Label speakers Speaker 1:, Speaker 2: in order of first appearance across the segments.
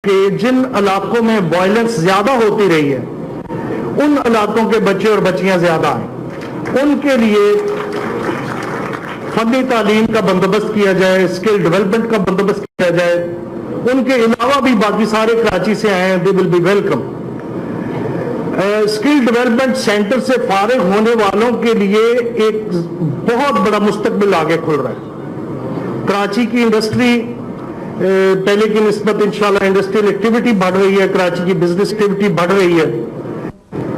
Speaker 1: کہ جن علاقوں میں وائلنس زیادہ ہوتی رہی ہے ان علاقوں کے بچے اور بچیاں زیادہ ہیں، ان کے لیے فنی تعلیم کا بندوبست کیا جائے، اسکل ڈیولپمنٹ کا بندوبست کیا جائے. ان کے علاوہ بھی باقی سارے کراچی سے آئے ہیں، they will be welcome. Skill development centre سے فارغ ہونے والوں کے لیے ایک بہت بڑا مستقبل آگے کھل رہا ہے. کراچی کی انڈسٹری پہلے کی نسبت انشاءاللہ انڈسٹریل ایکٹیویٹی بڑھ رہی ہے، کراچی کی بزنس ایکٹیویٹی بڑھ رہی ہے.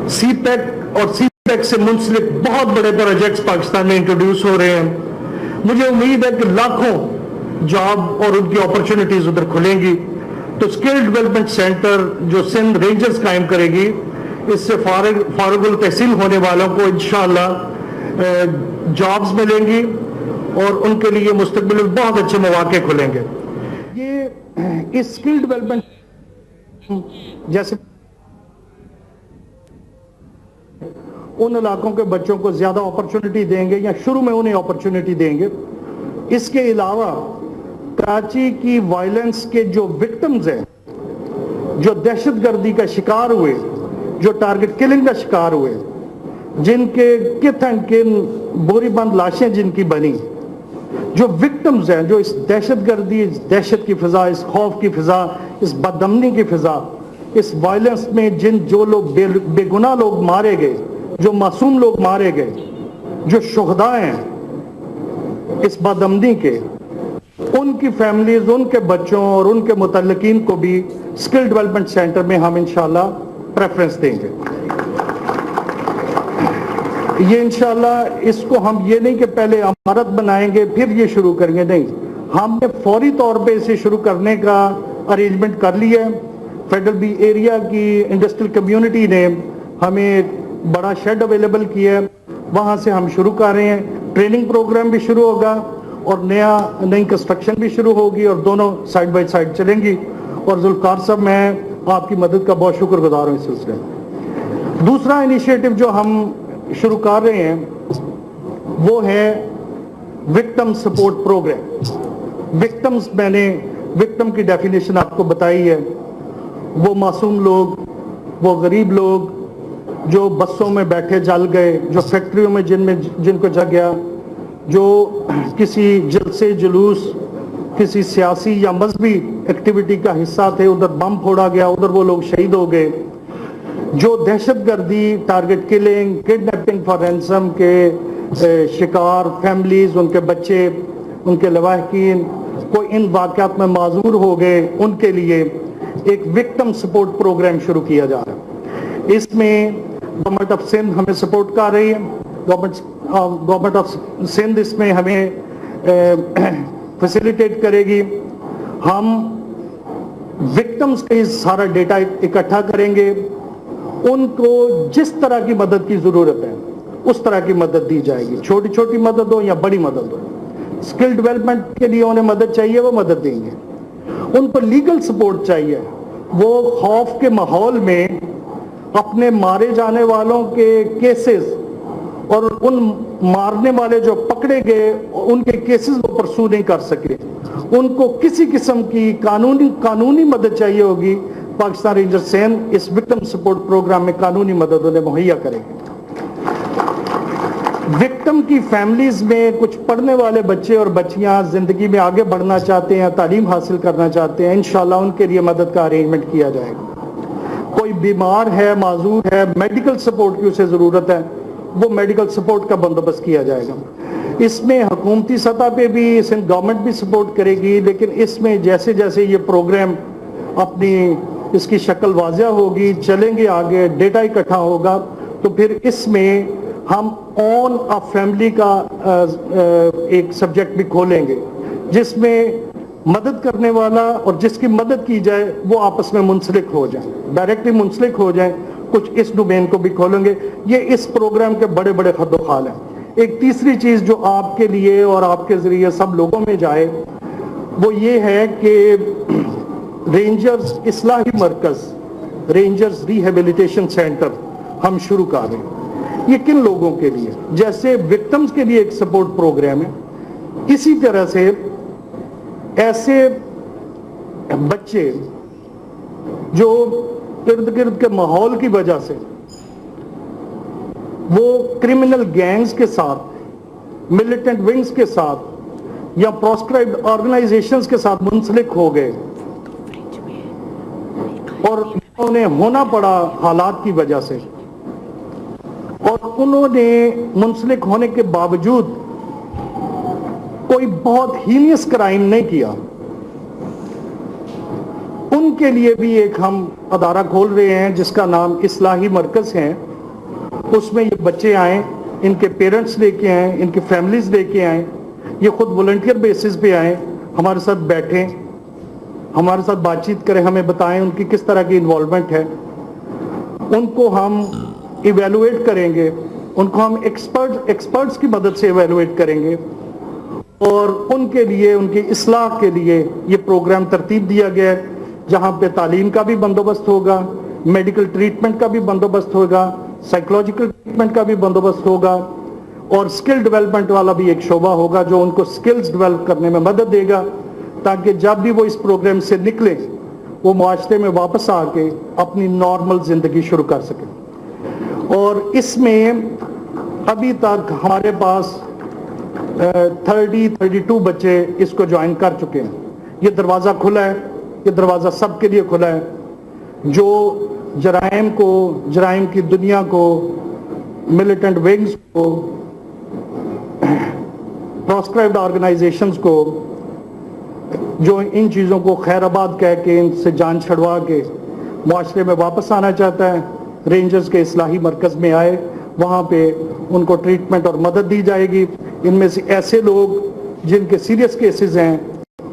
Speaker 1: سی پیک اور سی پیک سے منسلک بہت بڑے پروجیکٹس پاکستان میں انٹروڈیوس ہو رہے ہیں. مجھے امید ہے کہ لاکھوں جاب اور ان کی اپرچونٹیز ادھر کھلیں گی. تو اسکل ڈیولپمنٹ سینٹر جو سندھ رینجرز قائم کرے گی، اس سے فارغ التحصیل ہونے والوں کو انشاءاللہ جابز ملیں گی اور ان کے لیے مستقبل میں بہت اچھے مواقع کھلیں گے. یہ اسکل ڈیولپمنٹ جیسے ان علاقوں کے بچوں کو زیادہ اپرچونٹی دیں گے یا شروع میں انہیں اپرچونٹی دیں گے. اس کے علاوہ کراچی کی وائلنس کے جو وکٹمز ہیں، جو دہشت گردی کا شکار ہوئے، جو ٹارگٹ کلنگ کا شکار ہوئے، جن کے کت اینڈ کن بوری بند لاشیں جن کی بنی، جو وکٹمز ہیں، جو اس دہشت گردی، اس دہشت کی فضا، اس خوف کی فضا، اس بدامنی کی فضا، اس وائلنس میں جو لوگ بے گناہ لوگ مارے گئے، جو معصوم لوگ مارے گئے، جو شہداء ہیں اس بدامنی کے، ان کی فیملیز، ان کے بچوں اور ان کے متعلقین کو بھی اسکل ڈیولپمنٹ سینٹر میں ہم انشاءاللہ پریفرنس دیں گے. یہ انشاءاللہ اس کو ہم یہ نہیں کہ پہلے عمارت بنائیں گے پھر یہ شروع کریں گے، نہیں، ہم نے فوری طور پہ اسے شروع کرنے کا ارینجمنٹ کر لیا ہے. فیڈرل بی ایریا کی انڈسٹریل کمیونٹی نے ہمیں ایک بڑا شیڈ اویلیبل کیا ہے، وہاں سے ہم شروع کر رہے ہیں. ٹریننگ پروگرام بھی شروع ہوگا اور نئی کنسٹرکشن بھی شروع ہوگی اور دونوں سائڈ بائی سائڈ چلیں گی. اور ذوالفقار صاحب، میں آپ کی مدد کا بہت شکر گزار ہوں اس سلسلے میں. دوسرا انیشیٹو جو ہم شروع کر رہے ہیں وہ ہے وکٹم سپورٹ پروگرام. وکٹمز، میں نے وکٹم کی ڈیفینیشن آپ کو بتائی ہے. وہ معصوم لوگ، وہ غریب لوگ جو بسوں میں بیٹھے جل گئے، جو فیکٹریوں میں جن کو جل گیا، جو کسی جلسے جلوس، کسی سیاسی یا مذہبی ایکٹیویٹی کا حصہ تھے، ادھر بم پھوڑا گیا، ادھر وہ لوگ شہید ہو گئے. جو دہشت گردی، target killing, kidnapping for ransom کے شکار فیملیز، ان کے بچے، ان کے لواحقین کو ان واقعات میں معذور ہو گئے، ان کے لیے ایک وکٹم سپورٹ پروگرام شروع کیا جا رہا ہے. اس میں گورنمنٹ آف سندھ ہمیں سپورٹ کر رہی ہے. گورنمنٹ آف سندھ اس میں ہمیں فیسیلیٹیٹ کرے گی. ہم وکٹمز کا سارا ڈیٹا اکٹھا کریں گے، ان کو جس طرح کی مدد کی ضرورت ہے اس طرح کی مدد دی جائے گی. چھوٹی چھوٹی مدد ہو یا بڑی مدد ہو. اسکل ڈیولپمنٹ کے لیے انہیں مدد چاہیے، وہ مدد دیں گے. ان کو لیگل سپورٹ چاہیے. وہ خوف کے ماحول میں اپنے مارے جانے والوں کے کیسز اور ان مارنے والے جو پکڑے گئے ان کے کیسز وہ پرسو نہیں کر سکے. ان کو کسی قسم کی قانونی مدد چاہیے ہوگی. پاکستان رینجر سندھ اس وکٹم سپورٹ پروگرام میں قانونی مدد انہیں مہیا کرے گی. وکٹم کی فیملیز میں کچھ پڑھنے والے بچے اور بچیاں زندگی میں آگے بڑھنا چاہتے ہیں، تعلیم حاصل کرنا چاہتے ہیں، انشاءاللہ ان کے لیے مدد کا ارینجمنٹ کیا جائے گا. کوئی بیمار ہے، معذور ہے، میڈیکل سپورٹ کی اسے ضرورت ہے، وہ میڈیکل سپورٹ کا بندوبست کیا جائے گا. اس میں حکومتی سطح پہ بھی سندھ گورنمنٹ بھی سپورٹ کرے گی، لیکن اس میں جیسے جیسے یہ پروگرام اپنی اس کی شکل واضح ہوگی، چلیں گے آگے، ڈیٹا اکٹھا ہوگا، تو پھر اس میں ہم اون آ فیملی کا ایک سبجیکٹ بھی کھولیں گے، جس میں مدد کرنے والا اور جس کی مدد کی جائے وہ آپس میں منسلک ہو جائیں، ڈائریکٹلی منسلک ہو جائیں. کچھ اس ڈومین کو بھی کھولیں گے. یہ اس پروگرام کے بڑے بڑے خد و خال ہیں. ایک تیسری چیز جو آپ کے لیے اور آپ کے ذریعے سب لوگوں میں جائے وہ یہ ہے کہ رینجرز اصلاحی مرکز، رینجرز ریہیبلیٹیشن سینٹر ہم شروع کر رہے ہیں. یہ کن لوگوں کے لیے؟ جیسے وکٹمز کے لیے ایک سپورٹ پروگرام ہے، اسی طرح سے ایسے بچے जो इर्द गिर्द के माहौल की वजह से वो क्रिमिनल गैंग्स के साथ, मिलिटेंट विंग्स के साथ या प्रोस्क्राइब्ड ऑर्गेनाइजेशंस के साथ मुंसलिक हो गए और उन्हें होना पड़ा हालात की वजह से, और उन्होंने मुंसलिक होने के बावजूद कोई बहुत हीनियस क्राइम नहीं किया, उनके लिए भी एक हम अदारा खोल रहे हैं जिसका नाम इस्लाही मरकज है। उसमें ये बच्चे आए, इनके पेरेंट्स लेके आए, इनकी फैमिलीज लेके आए, ये खुद वॉलंटियर बेसिस पे आए, हमारे साथ बैठें, हमारे साथ बातचीत करें, हमें बताएं उनकी किस तरह की इन्वॉल्वमेंट है। उनको हम इवेलुएट करेंगे, उनको हम एक्सपर्ट्स की मदद से इवेलुएट करेंगे और उनके लिए, उनकी इस्लाह के लिए ये प्रोग्राम तरतीब दिया गया है, जहाँ पे तालीम का भी बंदोबस्त होगा, मेडिकल ट्रीटमेंट का भी बंदोबस्त होगा, साइकोलॉजिकल ट्रीटमेंट का भी बंदोबस्त होगा और स्किल डेवलपमेंट वाला भी एक शोबा होगा जो उनको स्किल्स डेवलप करने में मदद देगा, ताकि जब भी वो इस प्रोग्राम से निकले वो माशरे में वापस आके अपनी नॉर्मल जिंदगी शुरू कर सके। और इसमें अभी तक हमारे पास 32 बच्चे इसको ज्वाइन कर चुके हैं। ये दरवाज़ा खुला है, ये दरवाज़ा सबके लिए खुला है जो जराइम की दुनिया को, मिलिटेंट विंग्स को, प्रोस्क्राइब्ड ऑर्गेनाइजेशंस को, जो इन चीज़ों को खैराबाद कह के, इनसे जान छड़वा के माशरे में वापस आना चाहता है, रेंजर्स के इस्लाही मरकज़ में आए, वहाँ पे उनको ट्रीटमेंट और मदद दी जाएगी। इनमें से ऐसे लोग जिनके सीरियस केसेस हैं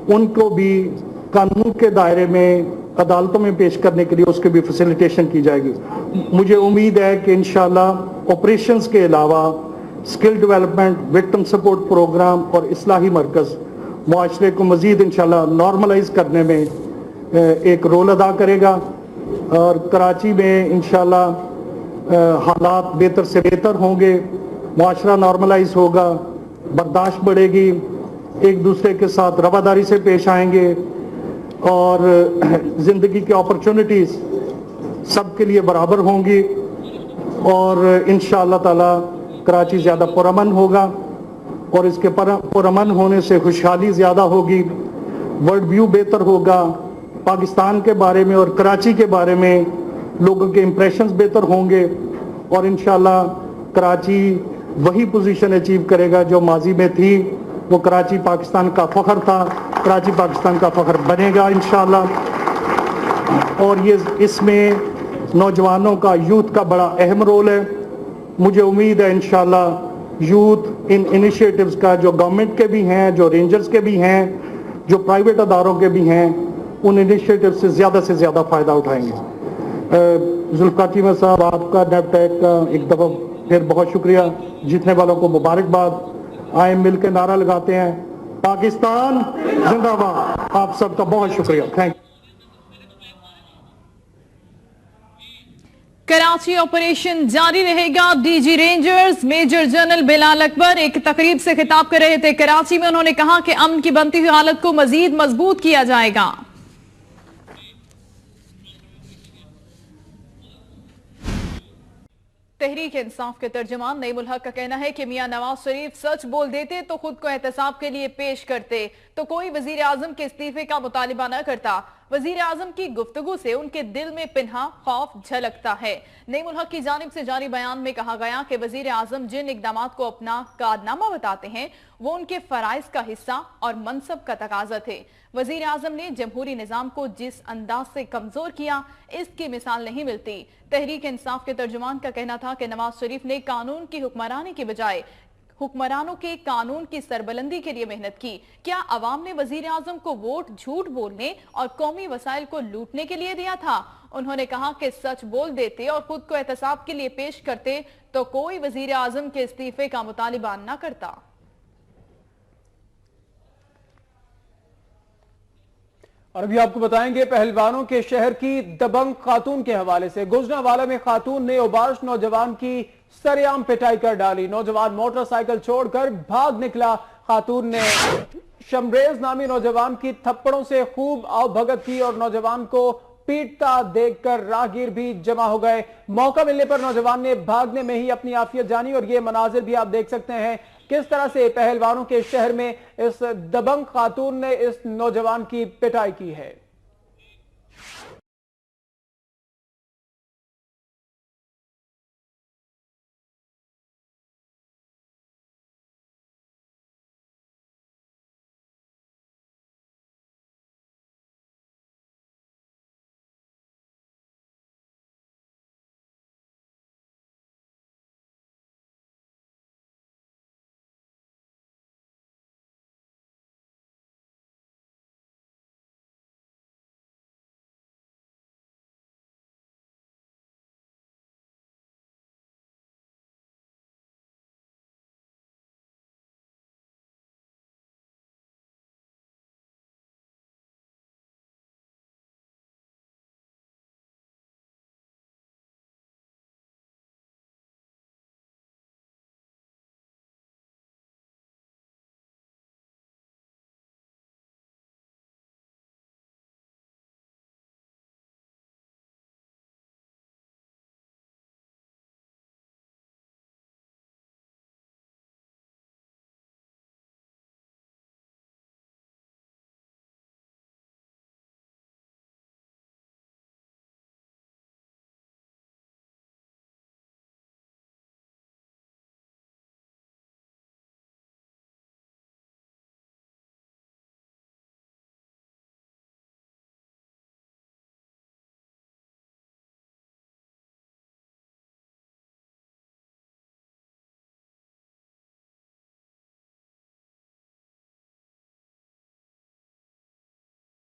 Speaker 1: उनको भी कानून के दायरे में अदालतों में पेश करने के लिए उसके भी फैसिलिटेशन की जाएगी। मुझे उम्मीद है कि इंशाल्लाह ऑपरेशंस के अलावा skill development, victim support programme और इस्लाही मरकज़ मुआशरे को मज़ीद इंशाल्लाह नॉर्मलाइज करने में एक रोल अदा करेगा और कराची में इंशाल्लाह हालात बेहतर से बेहतर होंगे, मुआशरा नॉर्मलाइज होगा, बर्दाश्त बढ़ेगी, एक दूसरे के साथ रवादारी से पेश आएंगे और ज़िंदगी की अपॉर्चुनिटीज़ सबके लिए बराबर होंगी और इंशाअल्लाह ताला कराची ज़्यादा पुरअमन होगा और इसके पुरअमन होने से खुशहाली ज़्यादा होगी, वर्ल्ड व्यू बेहतर होगा, पाकिस्तान के बारे में और कराची के बारे में लोगों के इंप्रेशंस बेहतर होंगे और इंशाअल्लाह कराची वही पोजीशन अचीव करेगा जो माजी में थी। वो कराची पाकिस्तान का फ़ख्र था, कराची पाकिस्तान का फ़ख्र बनेगा इंशाअल्लाह। और ये इसमें नौजवानों का, यूथ का बड़ा अहम रोल है। मुझे उम्मीद है इंशाअल्लाह यूथ इन इनिशिएटिव्स का, जो गवर्नमेंट के भी हैं, जो रेंजर्स के भी हैं, जो प्राइवेट अदारों के भी हैं, उन इनिशिएटिव से ज़्यादा फ़ायदा उठाएंगे। जुल्फ़िकार चीमा साहब, आपका नेपटेक का एक दफ़ा फिर बहुत शुक्रिया, जीतने वालों को मुबारकबाद। आए मिल के नारा लगाते हैं, पाकिस्तान जिंदाबाद। आप सबका बहुत शुक्रिया, थैंक यू।
Speaker 2: कराची ऑपरेशन जारी रहेगा। DG rangers major general Bilal Akbar एक तकरीब से खिताब कर रहे थे कराची में। उन्होंने कहा कि अमन की बनती हुई हालत को मजीद मजबूत किया जाएगा। तहरीक इंसाफ के तर्जुमान नईमुल हक का कहना है कि मियां नवाज शरीफ सच बोल देते तो खुद को एहतसाब के लिए पेश करते, तो कोई वजीर आजम के इस्तीफे का मुतालिबा न करता। वजीर आजम की गुफ्तगू से उनके दिल में पिन्हा खौफ झलकता है। नईमुल हक की जानिब से जारी बयान में कहा गया कि वजीर आजम जिन इकदामात को अपना कारनामा बताते हैं वो उनके फराइज का हिस्सा और मनसब का तकाजा थे। वजीर आजम ने जमहूरी निजाम को जिस अंदाज से कमजोर किया, इसकी मिसाल नहीं मिलती। तहरीक इंसाफ के तर्जुमान का कहना था कि नवाज शरीफ ने कानून की हुक्मरानी के बजाय हुक्मरानों के कानून की सरबलंदी के लिए मेहनत की। क्या अवाम ने वजीर आजम को वोट झूठ बोलने और कौमी वसाइल को लूटने के लिए दिया था? उन्होंने कहा कि सच बोल देते और खुद को एहतसाब के लिए पेश करते तो कोई वजीर आजम के इस्तीफे का मुतालिबा न करता।
Speaker 3: और अभी आपको बताएंगे पहलवानों के शहर की दबंग खातून के हवाले से। गुजरांवाला में खातून ने उबाश नौजवान की सरेआम पिटाई कर डाली। नौजवान मोटरसाइकिल छोड़कर भाग निकला। खातून ने शमरेज नामी नौजवान की थप्पड़ों से खूब आवभगत की और नौजवान को पीटता देखकर राहगीर भी जमा हो गए। मौका मिलने पर नौजवान ने भागने में ही अपनी आफियत जानी और ये मनाजिर भी आप देख सकते हैं किस तरह से पहलवानों के शहर में इस दबंग खातून ने इस नौजवान की पिटाई की है।